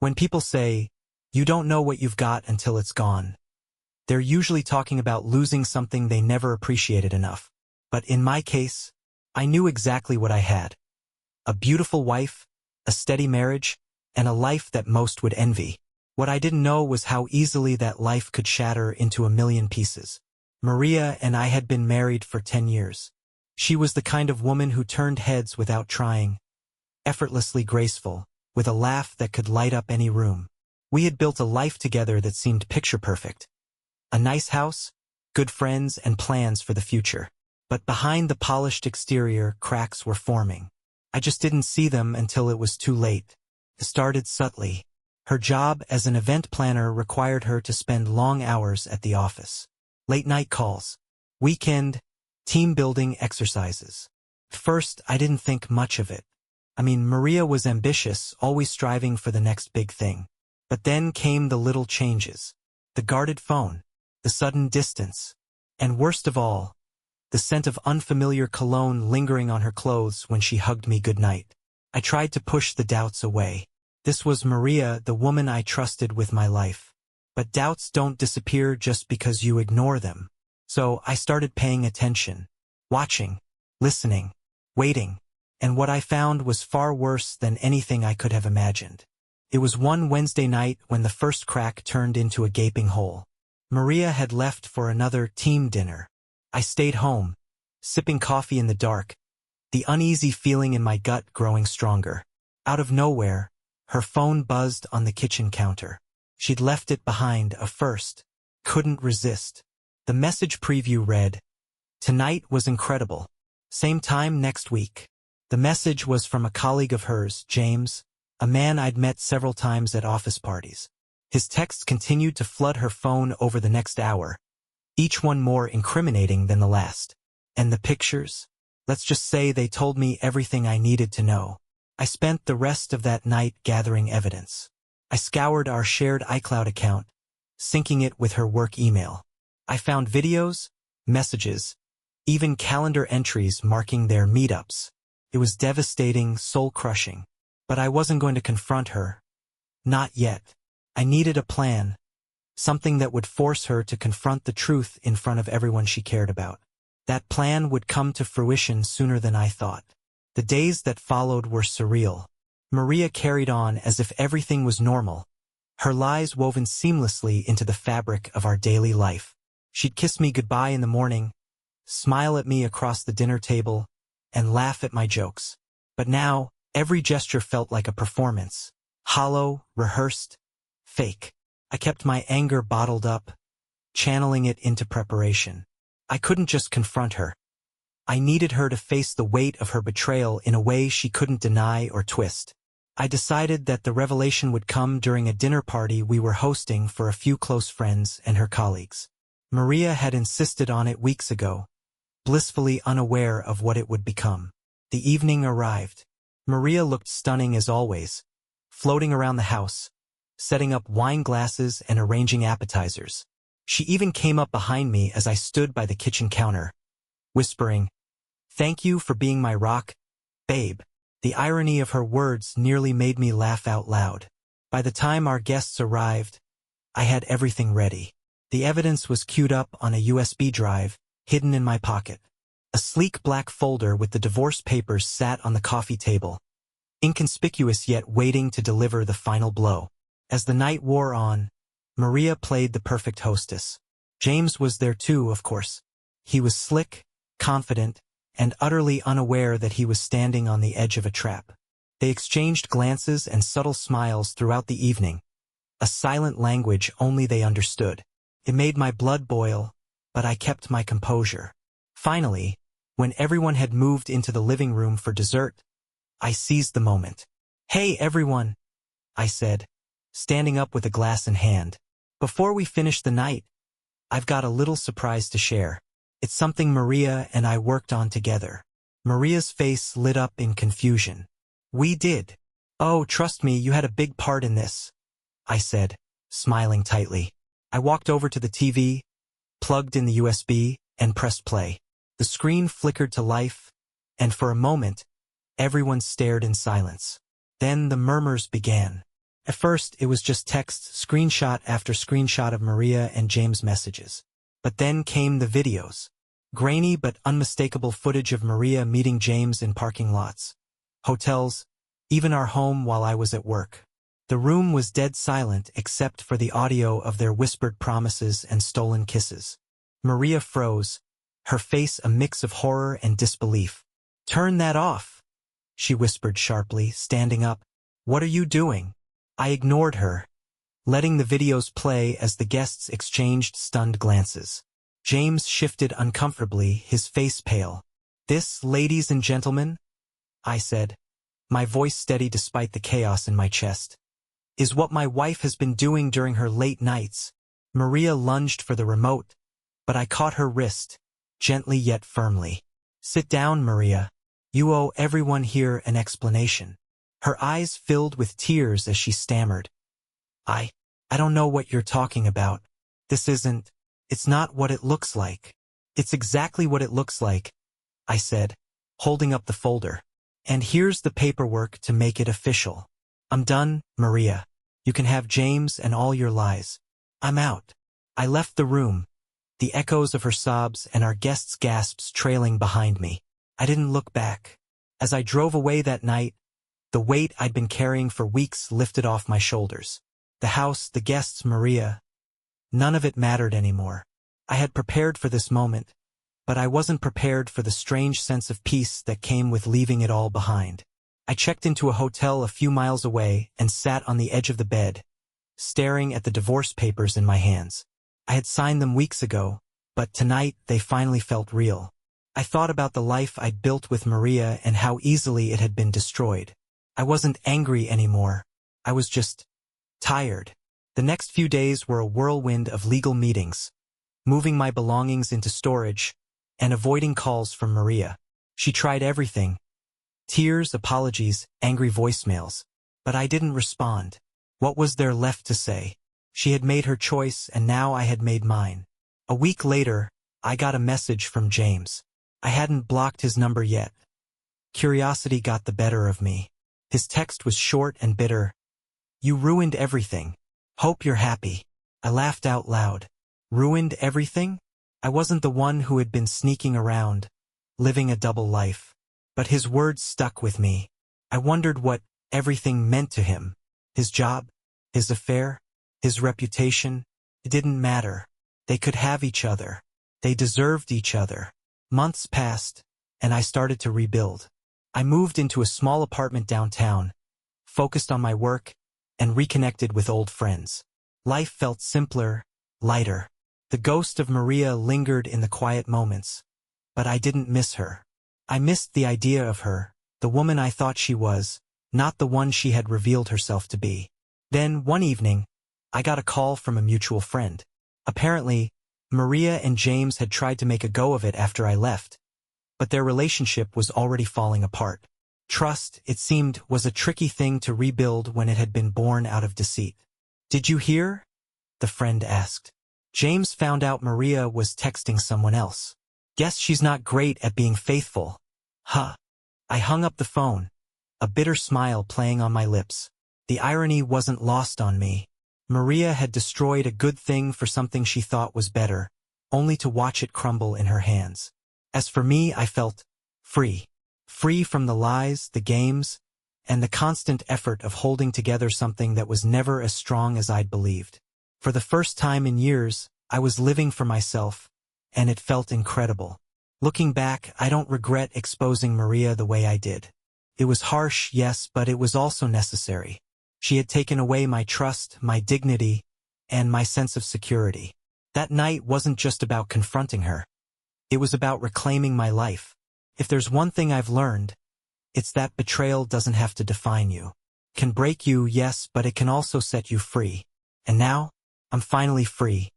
When people say, "You don't know what you've got until it's gone," they're usually talking about losing something they never appreciated enough. But in my case, I knew exactly what I had. A beautiful wife, a steady marriage, and a life that most would envy. What I didn't know was how easily that life could shatter into a million pieces. Maria and I had been married for 10 years. She was the kind of woman who turned heads without trying, effortlessly graceful, with a laugh that could light up any room. We had built a life together that seemed picture-perfect. A nice house, good friends, and plans for the future. But behind the polished exterior, cracks were forming. I just didn't see them until it was too late. It started subtly. Her job as an event planner required her to spend long hours at the office. Late-night calls, weekend, team-building exercises. At first, I didn't think much of it. Maria was ambitious, always striving for the next big thing. But then came the little changes. The guarded phone, the sudden distance, and worst of all, the scent of unfamiliar cologne lingering on her clothes when she hugged me goodnight. I tried to push the doubts away. This was Maria, the woman I trusted with my life. But doubts don't disappear just because you ignore them. So I started paying attention, watching, listening, waiting, and what I found was far worse than anything I could have imagined. It was one Wednesday night when the first crack turned into a gaping hole. Maria had left for another team dinner. I stayed home, sipping coffee in the dark, the uneasy feeling in my gut growing stronger. Out of nowhere, her phone buzzed on the kitchen counter. She'd left it behind first. Couldn't resist. The message preview read, "Tonight was incredible. Same time next week." The message was from a colleague of hers, James, a man I'd met several times at office parties. His texts continued to flood her phone over the next hour, each one more incriminating than the last. And the pictures? Let's just say they told me everything I needed to know. I spent the rest of that night gathering evidence. I scoured our shared iCloud account, syncing it with her work email. I found videos, messages, even calendar entries marking their meetups. It was devastating, soul-crushing. But I wasn't going to confront her. Not yet. I needed a plan. Something that would force her to confront the truth in front of everyone she cared about. That plan would come to fruition sooner than I thought. The days that followed were surreal. Maria carried on as if everything was normal, her lies woven seamlessly into the fabric of our daily life. She'd kiss me goodbye in the morning, smile at me across the dinner table, and laugh at my jokes. But now, every gesture felt like a performance. Hollow, rehearsed, fake. I kept my anger bottled up, channeling it into preparation. I couldn't just confront her. I needed her to face the weight of her betrayal in a way she couldn't deny or twist. I decided that the revelation would come during a dinner party we were hosting for a few close friends and her colleagues. Maria had insisted on it weeks ago, blissfully unaware of what it would become. The evening arrived. Maria looked stunning as always, floating around the house, setting up wine glasses and arranging appetizers. She even came up behind me as I stood by the kitchen counter, whispering, "Thank you for being my rock, babe." The irony of her words nearly made me laugh out loud. By the time our guests arrived, I had everything ready. The evidence was queued up on a USB drive, hidden in my pocket. A sleek black folder with the divorce papers sat on the coffee table, inconspicuous yet waiting to deliver the final blow. As the night wore on, Maria played the perfect hostess. James was there too, of course. He was slick, confident, and utterly unaware that he was standing on the edge of a trap. They exchanged glances and subtle smiles throughout the evening, a silent language only they understood. It made my blood boil, but I kept my composure. Finally, when everyone had moved into the living room for dessert, I seized the moment. "Hey, everyone," I said, standing up with a glass in hand. "Before we finish the night, I've got a little surprise to share. It's something Maria and I worked on together." Maria's face lit up in confusion. "We did? Oh, trust me, you had a big part in this," I said, smiling tightly. I walked over to the TV, plugged in the USB, and pressed play. The screen flickered to life, and for a moment, everyone stared in silence. Then the murmurs began. At first, it was just text, screenshot after screenshot of Maria and James' messages. But then came the videos. Grainy but unmistakable footage of Maria meeting James in parking lots, hotels, even our home while I was at work. The room was dead silent except for the audio of their whispered promises and stolen kisses. Maria froze, her face a mix of horror and disbelief. "Turn that off," she whispered sharply, standing up. "What are you doing?" I ignored her, letting the videos play as the guests exchanged stunned glances. James shifted uncomfortably, his face pale. "This, ladies and gentlemen," I said, my voice steady despite the chaos in my chest, "is what my wife has been doing during her late nights." Maria lunged for the remote, but I caught her wrist, gently yet firmly. "Sit down, Maria. You owe everyone here an explanation." Her eyes filled with tears as she stammered. I don't know what you're talking about. It's not what it looks like." "It's exactly what it looks like," I said, holding up the folder. "And here's the paperwork to make it official. I'm done, Maria. You can have James and all your lies. I'm out." I left the room, the echoes of her sobs and our guests' gasps trailing behind me. I didn't look back. As I drove away that night, the weight I'd been carrying for weeks lifted off my shoulders. The house, the guests, Maria. None of it mattered anymore. I had prepared for this moment, but I wasn't prepared for the strange sense of peace that came with leaving it all behind. I checked into a hotel a few miles away and sat on the edge of the bed, staring at the divorce papers in my hands. I had signed them weeks ago, but tonight they finally felt real. I thought about the life I'd built with Maria and how easily it had been destroyed. I wasn't angry anymore. I was just tired. The next few days were a whirlwind of legal meetings, moving my belongings into storage, and avoiding calls from Maria. She tried everything. Tears, apologies, angry voicemails. But I didn't respond. What was there left to say? She had made her choice, and now I had made mine. A week later, I got a message from James. I hadn't blocked his number yet. Curiosity got the better of me. His text was short and bitter. "You ruined everything. Hope you're happy." I laughed out loud. Ruined everything? I wasn't the one who had been sneaking around, living a double life. But his words stuck with me. I wondered what everything meant to him. His job, his affair, his reputation. It didn't matter. They could have each other. They deserved each other. Months passed, and I started to rebuild. I moved into a small apartment downtown, focused on my work, and reconnected with old friends. Life felt simpler, lighter. The ghost of Maria lingered in the quiet moments, but I didn't miss her. I missed the idea of her, the woman I thought she was, not the one she had revealed herself to be. Then, one evening, I got a call from a mutual friend. Apparently, Maria and James had tried to make a go of it after I left, but their relationship was already falling apart. Trust, it seemed, was a tricky thing to rebuild when it had been born out of deceit. "Did you hear?" the friend asked. "James found out Maria was texting someone else. Guess she's not great at being faithful." Huh. I hung up the phone, a bitter smile playing on my lips. The irony wasn't lost on me. Maria had destroyed a good thing for something she thought was better, only to watch it crumble in her hands. As for me, I felt free. Free from the lies, the games, and the constant effort of holding together something that was never as strong as I'd believed. For the first time in years, I was living for myself, and it felt incredible. Looking back, I don't regret exposing Maria the way I did. It was harsh, yes, but it was also necessary. She had taken away my trust, my dignity, and my sense of security. That night wasn't just about confronting her. It was about reclaiming my life. If there's one thing I've learned, it's that betrayal doesn't have to define you. It can break you, yes, but it can also set you free. And now, I'm finally free.